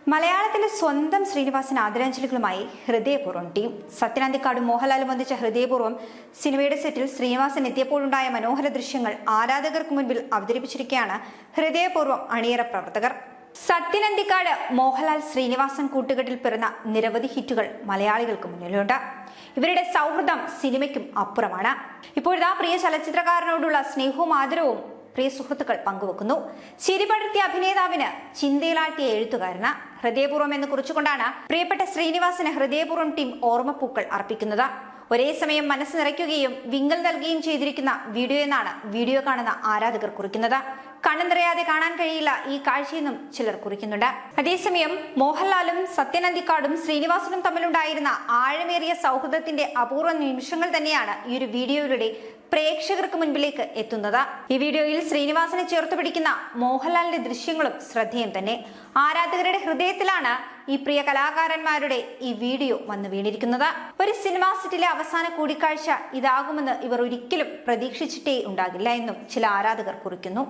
മലയാളത്തിലെ സ്വന്തം ശ്രീനിവാസന് ആദരാഞ്ജലികളുമായി ഹൃദയപൂർവ്വം ടീം. സത്യൻ അന്തിക്കാടും മോഹൻലാലും ഒന്നിച്ച ഹൃദയപൂർവ്വം സിനിമയുടെ സെറ്റിൽ ശ്രീനിവാസൻ എത്തിയപ്പോഴുണ്ടായ മനോഹര ദൃശ്യങ്ങൾ ആരാധകർക്ക് മുൻപിൽ അവതരിപ്പിച്ചിരിക്കുകയാണ് ഹൃദയപൂർവ്വം അണിയറ പ്രവർത്തകർ. സത്യൻ അന്തിക്കാട്, മോഹൻലാൽ, ശ്രീനിവാസൻ കൂട്ടുകെട്ടിൽ പിറന്ന നിരവധി ഹിറ്റുകൾ മലയാളികൾക്ക് മുന്നിലുണ്ട്. ഇവരുടെ സൗഹൃദം സിനിമയ്ക്കും അപ്പുറമാണ്. ഇപ്പോഴിതാ പ്രിയ ചലച്ചിത്രകാരനോടുള്ള സ്നേഹവും ആദരവും പ്രിയ സുഹൃത്തുക്കൾ പങ്കുവെക്കുന്നു. ചിരിപടർത്തിയ അഭിനേതാവിന് ചിന്തയിലാഴ്ത്തിയ എഴുത്തുകാരന് ഹൃദയപൂർവ്വം എന്ന് കുറിച്ചുകൊണ്ടാണ് പ്രിയപ്പെട്ട ശ്രീനിവാസന് ഹൃദയപൂർവ്വം ടീം ഓർമ്മപ്പൂക്കൾ അർപ്പിക്കുന്നത്. ഒരേ സമയം മനസ്സ് നിറയ്ക്കുകയും വിങ്ങൽ നൽകുകയും ചെയ്തിരിക്കുന്ന വീഡിയോ എന്നാണ് വീഡിയോ കാണുന്ന ആരാധകർ കുറിക്കുന്നത്. കണ്ണു നിറയാതെ കാണാൻ കഴിയില്ല ഈ കാഴ്ചയെന്നും ചിലർ കുറിക്കുന്നുണ്ട്. അതേസമയം മോഹൻലാലും സത്യൻ അന്തിക്കാടും ശ്രീനിവാസനും തമ്മിലുണ്ടായിരുന്ന ആഴമേറിയ സൗഹൃദത്തിന്റെ അപൂർവ നിമിഷങ്ങൾ തന്നെയാണ് ഈ ഒരു വീഡിയോയിലൂടെ പ്രേക്ഷകർക്ക് മുൻപിലേക്ക് എത്തുന്നത്. ഈ വീഡിയോയിൽ ശ്രീനിവാസനെ ചേർത്ത് പിടിക്കുന്ന മോഹൻലാലിന്റെ ദൃശ്യങ്ങളും ശ്രദ്ധേയം തന്നെ. ആരാധകരുടെ ഹൃദയത്തിലാണ് ഈ പ്രിയ കലാകാരന്മാരുടെ ഈ വീഡിയോ വന്നു വീണിരിക്കുന്നത്. ഒരു സിനിമാ സെറ്റിലെ അവസാന കൂടിക്കാഴ്ച ഇതാകുമെന്ന് ഇവർ ഒരിക്കലും പ്രതീക്ഷിച്ചിട്ടേ ഉണ്ടാകില്ല എന്നും ചില ആരാധകർ കുറിക്കുന്നു.